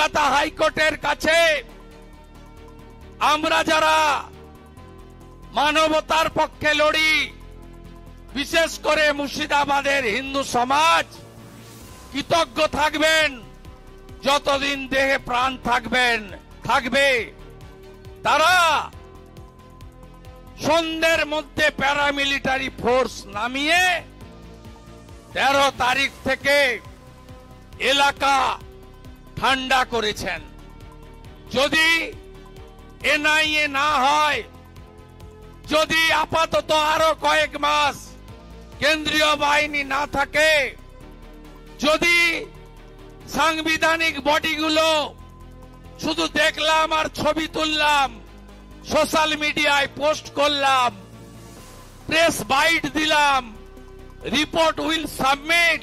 কলকাতা হাইকোর্টের কাছে আমরা যারা মানবতার পক্ষে লড়ি, বিশেষ করে মুর্শিদাবাদের হিন্দু সমাজ কৃতজ্ঞ থাকবেন যতদিন দেহে প্রাণ থাকবে। তারা সন্ধ্যের মধ্যে প্যারামিলিটারি ফোর্স নামিয়ে 13 তারিখ থেকে এলাকা ঠান্ডা করেছেন। যদি এনআইএ না হয়, যদি আপাতত আরো কয়েক মাস কেন্দ্রীয় বাহিনী না থাকে, যদি সাংবিধানিক বডিগুলো শুধু দেখলাম আর ছবি তুললাম, সোশ্যাল মিডিয়ায় পোস্ট করলাম, প্রেস বাইট দিলাম, report will submit,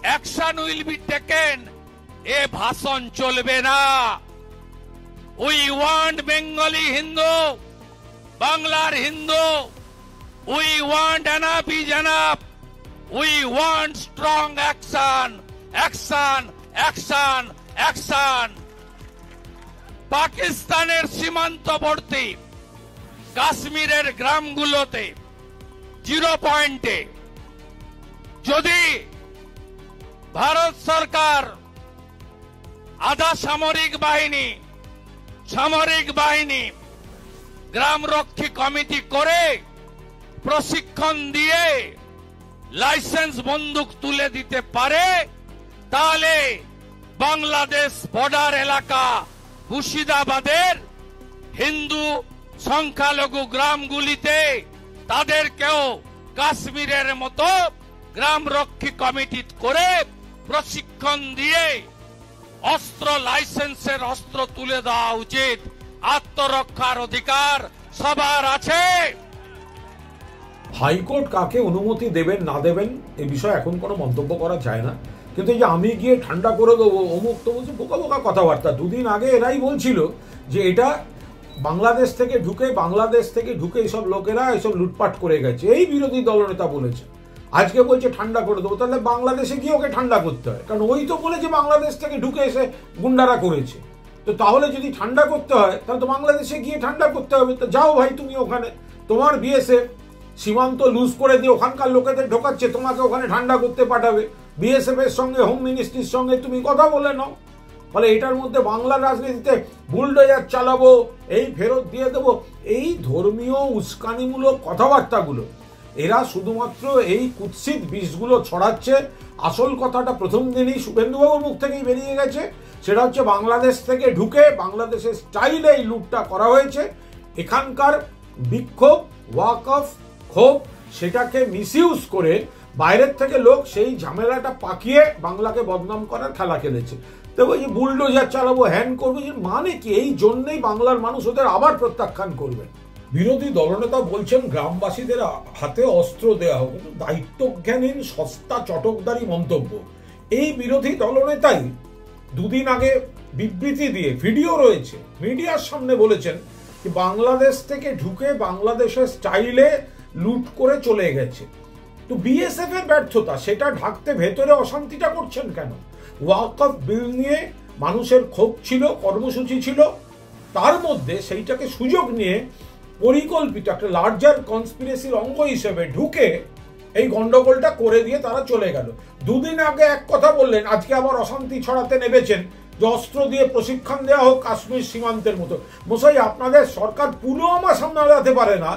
action will be taken, এ ভাষণ চলবে না। উই ওয়ান্ট বেঙ্গলি হিন্দু, বাংলার হিন্দু, we want enough is enough, we want strong action, action, action, action. পাকিস্তানের সীমান্তবর্তী কাশ্মীরের গ্রামগুলোতে 0 পয়েন্টে যদি ভারত সরকার আধা সামরিক বাহিনী গ্রামরক্ষী কমিটি করে প্রশিক্ষণ দিয়ে লাইসেন্স বন্দুক তুলে দিতে পারে, তাহলে বাংলাদেশ বর্ডার এলাকা মুর্শিদাবাদের হিন্দু সংখ্যালঘু গ্রামগুলিতে তাদেরকেও কাশ্মীরের মতো গ্রামরক্ষী কমিটি করে প্রশিক্ষণ দিয়ে অস্ত্র লাইসেন্সের অস্ত্র তুলে দেওয়া উচিত। আত্মরক্ষার অধিকার সবার আছে। হাইকোর্ট কাকে অনুমতি দেবেন না দেবেন এ বিষয়ে এখন কোনো মন্তব্য করা যায় না, কিন্তু এই যে আমি গিয়ে ঠান্ডা করে দেবো অমুক তো বলছে, বোকা বোকা কথাবার্তা। দুদিন আগে এরাই বলছিল যে এটা বাংলাদেশ থেকে ঢুকে এইসব লোকেরা এইসব লুটপাট করে গেছে, এই বিরোধী দলনেতা বলেছে। আজকে বলছে ঠান্ডা করে দেবো, তাহলে বাংলাদেশে গিয়ে ওকে ঠান্ডা করতে হয়, কারণ ওই তো বলেছে বাংলাদেশ থেকে ঢুকে এসে গুন্ডারা করেছে। তো তাহলে যদি ঠান্ডা করতে হয় তাহলে তো বাংলাদেশে গিয়ে ঠান্ডা করতে হবে। তো যাও ভাই, তুমি ওখানে তোমার বিএসএফ সীমান্ত লুজ করে দিয়ে ওখানকার লোকেদের ঢোকাচ্ছে, তোমাকে ওখানে ঠান্ডা করতে পাঠাবে। বিএসএফ এর সঙ্গে হোম মিনিস্ট্রির সঙ্গে তুমি কথা বলে নাও। ফলে এটার মধ্যে বাংলার রাজনীতিতে বুলডোজার চালাবো, এই ফেরত দিয়ে দেবো, এই ধর্মীয় উস্কানিমূলক কথাবার্তাগুলো এরা শুধুমাত্র এই কুৎসিত বিষগুলো ছড়াচ্ছে। আসল কথাটা প্রথম দিনই শুভেন্দুবাবুর মুখ থেকেই বেরিয়ে গেছে, সেটা হচ্ছে বাংলাদেশ থেকে ঢুকে বাংলাদেশের স্টাইলে এই লুটটা করা হয়েছে। এখানকার বিক্ষোভ, ওয়াকফ, ক্ষোভ, সেটাকে মিসইউজ করে বাইরের থেকে লোক সেই ঝামেলাটা পাকিয়ে বাংলাকে বদনাম করার খেলা খেলেছে। তো ওই যে বুলডোজার চালাবো, হ্যান করবো, মানে কি? এই জন্যই বাংলার মানুষ ওদের আবার প্রত্যাখ্যান করবে। বিরোধী দলনেতা বলছেন গ্রামবাসীদের হাতে অস্ত্র দেওয়া হোক, কিন্তু দায়িত্বজ্ঞানহীন সস্তা চটকদারি মন্তব্য। এই বিরোধী দলনেতাই দুদিন আগে বিবৃতি দিয়ে, ভিডিও রয়েছে, মিডিয়ার সামনে বলেছেন যে বাংলাদেশ থেকে ঢুকে বাংলাদেশের স্টাইলে লুট করে চলে গেছে। তো বিএসএফ এর ব্যর্থতা, সেটা ঢাকতে ভেতরে অশান্তিটা করছেন কেন? ওয়াকফ বিল নিয়ে মানুষের ক্ষোভ ছিল, কর্মসূচি ছিল, তার মধ্যে সেইটাকে সুযোগ নিয়ে পরিকল্পিত একটা লার্জার কনস্পিরেসির অঙ্গ হিসেবে ঢুকে এই গন্ডগোলটা করে দিয়ে তারা চলে গেল। দুদিন আগে এক কথা বললেন, আজকে আবার অশান্তি ছড়াতে নেমেছেন যে অস্ত্র দিয়ে প্রশিক্ষণ দেওয়া হোক কাশ্মীর সীমান্তের মতো। মশাই, আপনাদের সরকার পুলওয়ামা সামলাতে পারে না,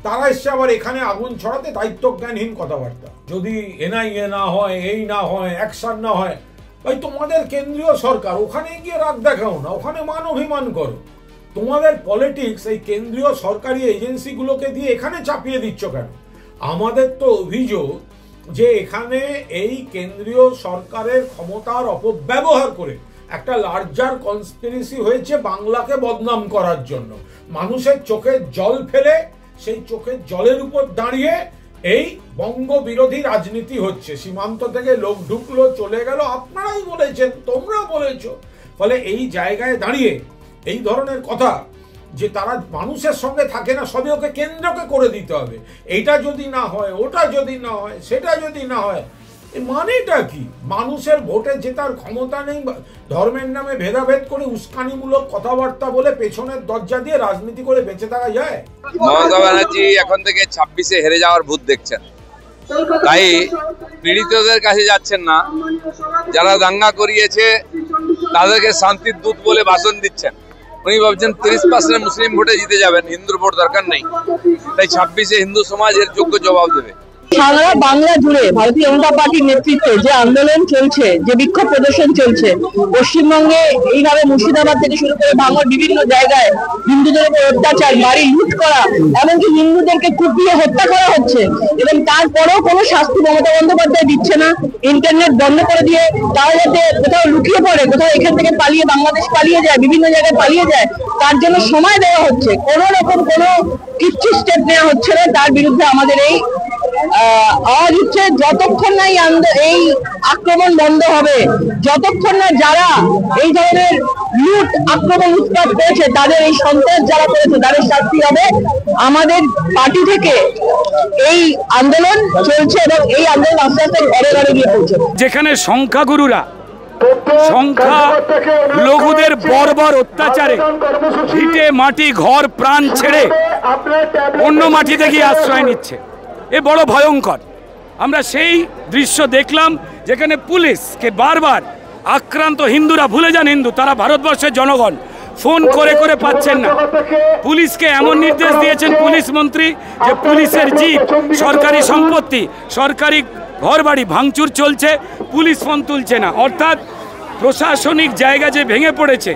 তারা এসছে আবার এখানে আগুন ছড়াতে। দায়িত্বজ্ঞানহীন কথাবার্তা। যদি এনআইএ না হয়, এই না হয়, অ্যাকশন না হয়, ভাই তোমাদের কেন্দ্রীয় সরকার, ওখানে গিয়ে রাগ দেখাও না, ওখানে মান অভিমান করো। তোমাদের পলিটিক্স এই কেন্দ্রীয় সরকারি এজেন্সিগুলোকে দিয়ে এখানে চাপিয়ে দিচ্ছ কেন? আমাদের তো অভিযোগ যে এখানে এই কেন্দ্রীয় সরকারের ক্ষমতার অপব্যবহার করে একটা লার্জার কনস্পিরেসি হয়েছে বাংলাকে বদনাম করার জন্য। মানুষের চোখে জল ফেলে সেই চোখের জলের উপর দাঁড়িয়ে এই বঙ্গ বিরোধী রাজনীতি হচ্ছে। সীমান্ত থেকে লোক ঢুকলো, চলে গেল, আপনারাই বলেছেন, তোমরা বলেছো। ফলে এই জায়গায় দাঁড়িয়ে এই ধরনের কথা যে তারা মানুষের সঙ্গে থাকে না, সবই ওকে কেন্দ্রকে করে দিতে হবে, এইটা যদি না হয়, ওটা যদি না হয়, সেটা যদি না হয়, মানেটা কি? মানুষের ভোটে জেতার ক্ষমতা নেই, ধর্মের নামে ভেদাভেদ করে উস্কানিমূলক কথাবার্তা বলে পেছনের দরজা দিয়ে রাজনীতি করে বেঁচে থাকা যায়? মমতা ব্যানার্জি এখন থেকে 26-এ হেরে যাওয়ার ভূত দেখছেন, তাই পীড়িতদের কাছে যাচ্ছেন না, যারা দাঙ্গা করিয়েছে তাদেরকে শান্তির দূত বলে ভাষণ দিচ্ছেন। উনি ভাবছেন 30% মুসলিম ভোটে জিতে যাবেন, হিন্দুর ভোট দরকার নেই, তাই 26-এ হিন্দু সমাজ এর যোগ্য জবাব দেবে। সারা বাংলা জুড়ে ভারতীয় জনতা পার্টির নেতৃত্বে যে আন্দোলন চলছে, যে বিক্ষোভ প্রদর্শন চলছে, পশ্চিমবঙ্গে এইভাবে মুর্শিদাবাদ থেকে শুরু করে ভাঙড় বিভিন্ন জায়গায় হিন্দুদের উপর অত্যাচার, বাড়ি লুট করা, এমনকি হিন্দুদেরকে কুপিয়ে হত্যা করা হচ্ছে, এবং তারপরেও কোনো শাস্তি মমতা বন্দ্যোপাধ্যায় দিচ্ছে না। ইন্টারনেট বন্ধ করে দিয়ে তারা যাতে কোথাও লুকিয়ে পড়ে, কোথাও এখান থেকে পালিয়ে বাংলাদেশ পালিয়ে যায়, বিভিন্ন জায়গায় পালিয়ে যায়, তার জন্য সময় দেওয়া হচ্ছে। কোনো রকম কোনো কিচ্ছু স্টেপ নেওয়া হচ্ছে না। তার বিরুদ্ধে আমাদের এই আওয়াজ হচ্ছে, যতক্ষণ না এই আক্রমণ বন্ধ হবে, যতক্ষণ না যারা এই ধরনের লুট আক্রমণ উৎপাত করেছে, তাদের এই সন্ত্রাস যারা করেছে তাদের শাস্তি হবে। আমাদের পার্টি থেকে এই আন্দোলন চলছে এবং এই আন্দোলন আস্তে আস্তে ঘরে ঘরে গিয়ে পৌঁছবে। যেখানে সংখ্যাগুরুরা সংখ্যা লঘুদের বর্বর অত্যাচারে ভিটে মাটি ঘর প্রাণ ছেড়ে অন্য মাটিতে গিয়ে আশ্রয় নিচ্ছে, এ বড় ভয়ঙ্কর। আমরা সেই দৃশ্য দেখলাম যেখানে পুলিশকে বারবার আক্রান্ত হিন্দুরা, ভুলে যান হিন্দু, তারা ভারতবর্ষের জনগণ, ফোন করে করে পাচ্ছেন না। পুলিশকে এমন নির্দেশ দিয়েছেন পুলিশ মন্ত্রী যে পুলিশের জিপ, সরকারি সম্পত্তি, সরকারি ঘরবাড়ি ভাঙচুর চলছে, পুলিশ ফোন তুলছে না। অর্থাৎ প্রশাসনিক জায়গা যে ভেঙে পড়েছে,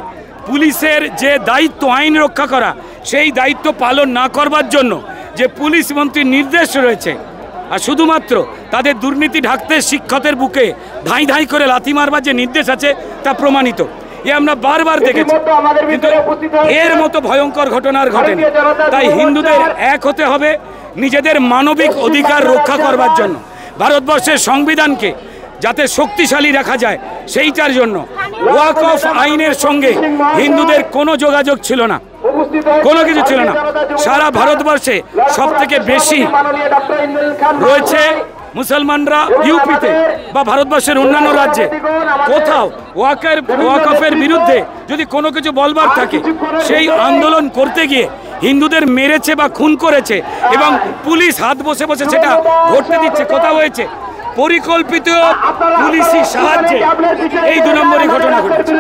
পুলিশের যে দায়িত্ব আইন রক্ষা করা, সেই দায়িত্ব পালন না করবার জন্য যে পুলিশ মন্ত্রীর নির্দেশ রয়েছে, আর শুধুমাত্র তাদের দুর্নীতি ঢাকতে শিক্ষকের বুকে ধাই ধাই করে লাথি মারবার যে নির্দেশ আছে তা প্রমাণিত। এ আমরা বারবার দেখেছি, কিন্তু এর মতো ভয়ঙ্কর ঘটনার ঘটেনি। তাই হিন্দুদের এক হতে হবে নিজেদের মানবিক অধিকার রক্ষা করবার জন্য, ভারতবর্ষের সংবিধানকে যাতে শক্তিশালী রাখা যায় সেইটার জন্য। ওয়াকফ আইনের সঙ্গে হিন্দুদের কোনো যোগাযোগ ছিল না, কোনো কিছু ছিল না। সারা ভারতবর্ষে সব থেকে বেশি রয়েছে মুসলমানরা ইউপিতে বা ভারতবর্ষের অন্যান্য রাজ্যে। কোথাও ওয়াকফের বিরুদ্ধে যদি কোনো কিছু বলবার থাকে, সেই আন্দোলন করতে গিয়ে হিন্দুদের মেরেছে বা খুন করেছে, এবং পুলিশ হাত বসে বসে সেটা ঘটতে দিচ্ছে। কোথাও হয়েছে পরিকল্পিত পুলিশি সাহায্যে এই 2 নম্বরই ঘটনা ঘটেছে।